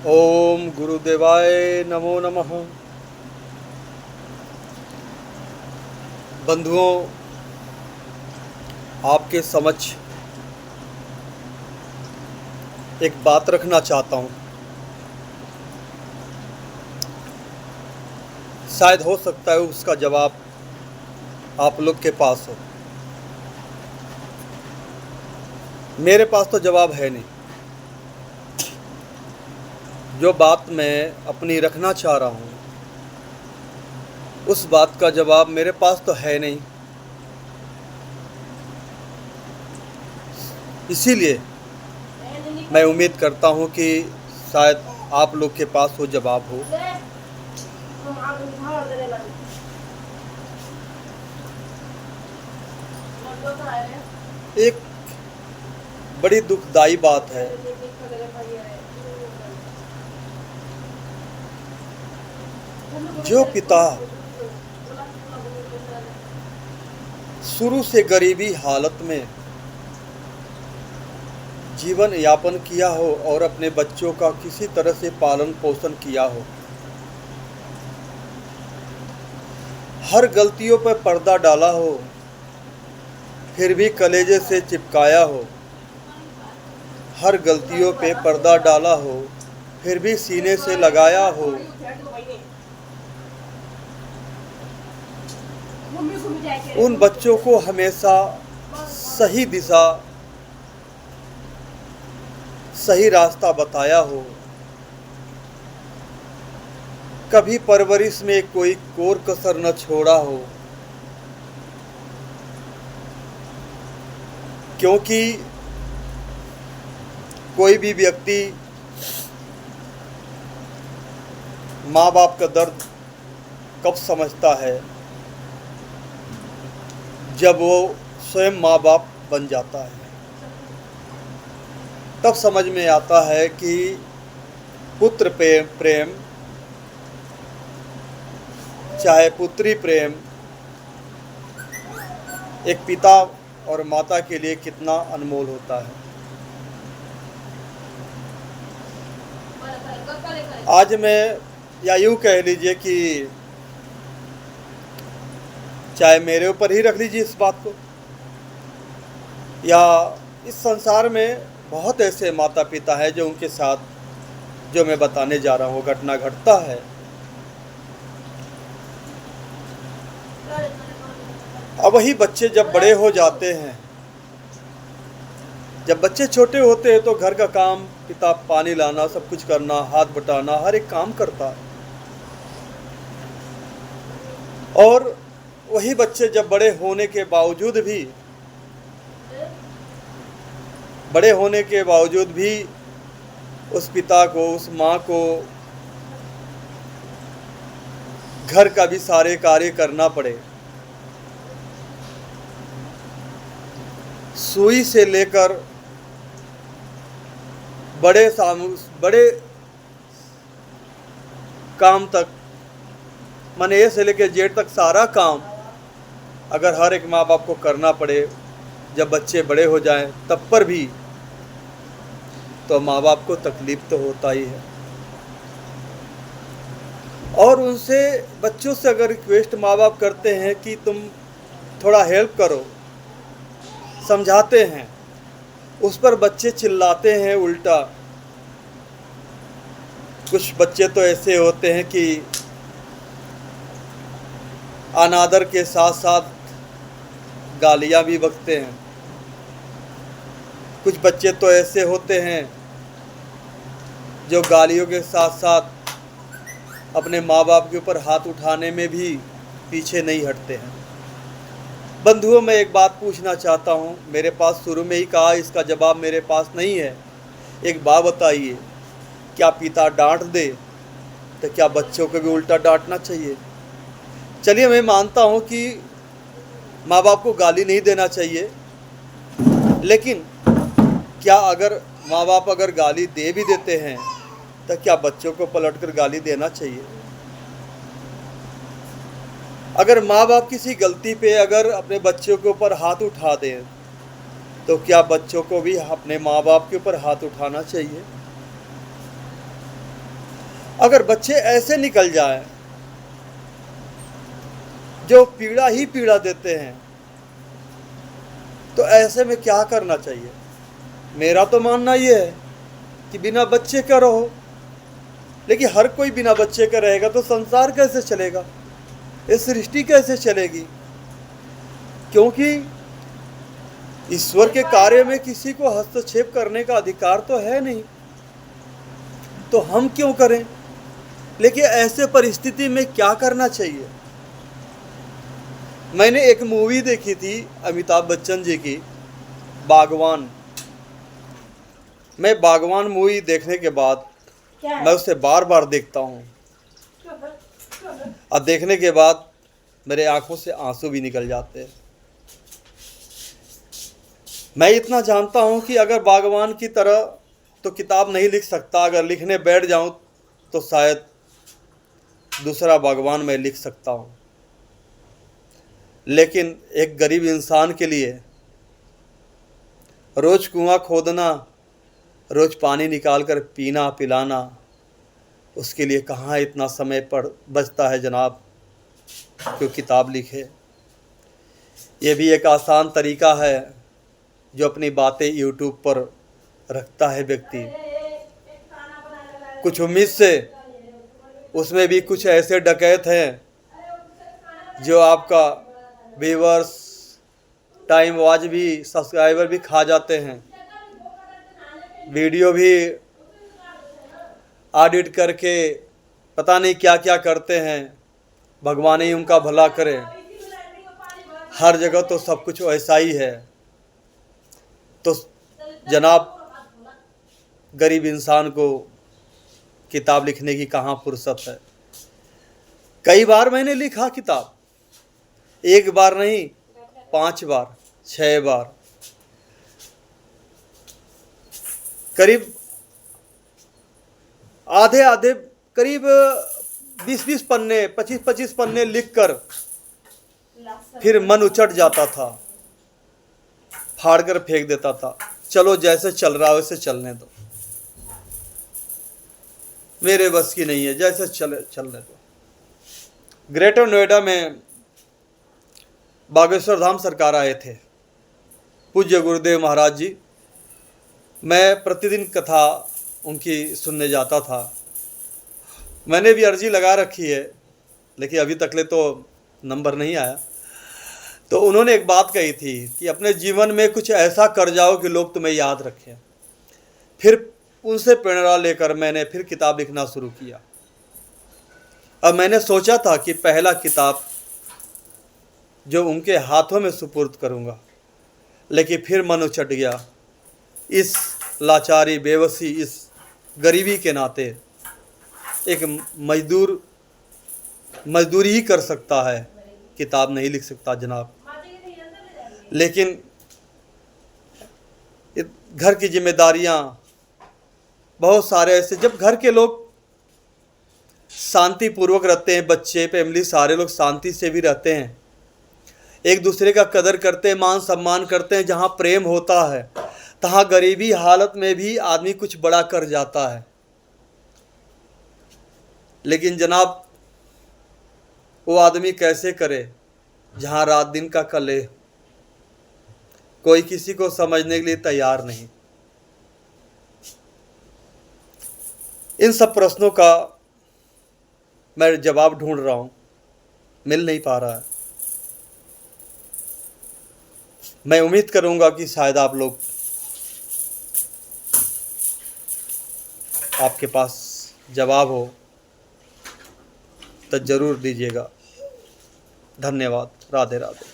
ओम गुरुदेवाय नमो नमः। बंधुओं, आपके समक्ष एक बात रखना चाहता हूँ। शायद हो सकता है उसका जवाब आप लोग के पास हो। मेरे पास तो जवाब है नहीं। जो बात मैं अपनी रखना चाह रहा हूँ उस बात का जवाब मेरे पास तो है नहीं। इसीलिए मैं उम्मीद करता हूँ कि शायद आप लोग के पास वो जवाब हो। एक बड़ी दुखदाई बात है। जो पिता शुरू से गरीबी हालत में जीवन यापन किया हो और अपने बच्चों का किसी तरह से पालन पोषण किया हो, हर गलतियों पर पर्दा डाला हो, फिर भी कलेजे से चिपकाया हो, हर गलतियों पे पर्दा डाला हो, फिर भी सीने से लगाया हो, उन बच्चों को हमेशा सही दिशा, सही रास्ता बताया हो, कभी परवरिश में कोई कोर कसर न छोड़ा हो। क्योंकि कोई भी व्यक्ति माँ बाप का दर्द कब समझता है? जब वो स्वयं माँ बाप बन जाता है, तब समझ में आता है कि पुत्र प्रेम चाहे पुत्री प्रेम एक पिता और माता के लिए कितना अनमोल होता है। आज मैं, या यूँ कह लीजिए कि चाहे मेरे ऊपर ही रख लीजिए इस बात को, या इस संसार में बहुत ऐसे माता पिता हैं जो उनके साथ जो मैं बताने जा रहा हूँ घटना घटता है। अब वही बच्चे जब बड़े हो जाते हैं, जब बच्चे छोटे होते हैं तो घर का काम, पिता पानी लाना, सब कुछ करना, हाथ बटाना, हर एक काम करता है। और वही बच्चे जब बड़े होने के बावजूद भी उस पिता को, उस माँ को घर का भी सारे कार्य करना पड़े। सुई से लेकर बड़े काम तक, माने ए से लेकर जेड तक सारा काम अगर हर एक माँ बाप को करना पड़े जब बच्चे बड़े हो जाएं, तब पर भी तो माँ बाप को तकलीफ तो होता ही है। और उनसे, बच्चों से अगर रिक्वेस्ट माँ बाप करते हैं कि तुम थोड़ा हेल्प करो, समझाते हैं, उस पर बच्चे चिल्लाते हैं उल्टा। कुछ बच्चे तो ऐसे होते हैं कि अनादर के साथ साथ गालियाँ भी बकते हैं। कुछ बच्चे तो ऐसे होते हैं जो गालियों के साथ साथ अपने माँ बाप के ऊपर हाथ उठाने में भी पीछे नहीं हटते हैं। बंधुओं, मैं एक बात पूछना चाहता हूँ। मेरे पास शुरू में ही कहा इसका जवाब मेरे पास नहीं है। एक बात बताइए, क्या पिता डांट दे तो क्या बच्चों को भी उल्टा डांटना चाहिए? चलिए, मैं मानता हूँ कि माँ बाप को गाली नहीं देना चाहिए, लेकिन क्या अगर माँ बाप अगर गाली दे भी देते हैं तो क्या बच्चों को पलटकर गाली देना चाहिए? अगर माँ बाप किसी गलती पे अगर अपने बच्चों के ऊपर हाथ उठा दें तो क्या बच्चों को भी अपने माँ बाप के ऊपर हाथ उठाना चाहिए? अगर बच्चे ऐसे निकल जाएं जो पीड़ा ही पीड़ा देते हैं, तो ऐसे में क्या करना चाहिए? मेरा तो मानना ये है कि बिना बच्चे का रहो, लेकिन हर कोई बिना बच्चे का रहेगा तो संसार कैसे चलेगा, ये सृष्टि कैसे चलेगी? क्योंकि ईश्वर के कार्य में किसी को हस्तक्षेप करने का अधिकार तो है नहीं, तो हम क्यों करें? लेकिन ऐसे परिस्थिति में क्या करना चाहिए? मैंने एक मूवी देखी थी अमिताभ बच्चन जी की, बागवान। मैं बागवान मूवी देखने के बाद मैं उसे बार बार देखता हूँ, और देखने के बाद मेरे आंखों से आंसू भी निकल जाते हैं। मैं इतना जानता हूँ कि अगर बागवान की तरह तो किताब नहीं लिख सकता, अगर लिखने बैठ जाऊँ तो शायद दूसरा बागवान मैं लिख सकता हूँ। लेकिन एक गरीब इंसान के लिए रोज कुआं खोदना, रोज पानी निकाल कर पीना पिलाना, उसके लिए कहाँ इतना समय बचता है जनाब कि किताब लिखे। ये भी एक आसान तरीका है जो अपनी बातें यूट्यूब पर रखता है व्यक्ति, कुछ उम्मीद से। उसमें भी कुछ ऐसे डकैत हैं जो आपका व्यूअर्स, टाइम वॉच भी, सब्सक्राइबर भी खा जाते हैं, वीडियो भी ऑडिट करके पता नहीं क्या क्या करते हैं। भगवान ही उनका भला करे। हर जगह तो सब कुछ ऐसा ही है, तो जनाब गरीब इंसान को किताब लिखने की कहाँ फुर्सत है। कई बार मैंने लिखा किताब, एक बार नहीं, 5 बार 6 बार, करीब आधे करीब 20 पन्ने, 25 पन्ने लिखकर फिर मन उचट जाता था, फाड़ कर फेंक देता था। चलो जैसे चल रहा है वैसे चलने दो, मेरे बस की नहीं है, जैसे चलने दो। ग्रेटर नोएडा में बागेश्वर धाम सरकार आए थे, पूज्य गुरुदेव महाराज जी। मैं प्रतिदिन कथा उनकी सुनने जाता था। मैंने भी अर्जी लगा रखी है, लेकिन अभी तक ले तो नंबर नहीं आया। तो उन्होंने एक बात कही थी कि अपने जीवन में कुछ ऐसा कर जाओ कि लोग तुम्हें याद रखें। फिर उनसे प्रेरणा लेकर मैंने फिर किताब लिखना शुरू किया। अब मैंने सोचा था कि पहला किताब जो उनके हाथों में सुपुर्द करूँगा, लेकिन फिर मन उचट गया। इस लाचारी, बेबसी, इस गरीबी के नाते एक मजदूरी ही कर सकता है, किताब नहीं लिख सकता जनाब। लेकिन घर की जिम्मेदारियां बहुत सारे ऐसे, जब घर के लोग शांतिपूर्वक रहते हैं, बच्चे, फैमिली, सारे लोग शांति से भी रहते हैं, एक दूसरे का कदर करते हैं, मान सम्मान करते हैं, जहाँ प्रेम होता है तहाँ गरीबी हालत में भी आदमी कुछ बड़ा कर जाता है। लेकिन जनाब वो आदमी कैसे करे जहाँ रात दिन का कले, कोई किसी को समझने के लिए तैयार नहीं। इन सब प्रश्नों का मैं जवाब ढूंढ रहा हूँ, मिल नहीं पा रहा है। मैं उम्मीद करूँगा कि शायद आप लोग, आपके पास जवाब हो तो ज़रूर दीजिएगा। धन्यवाद। राधे राधे।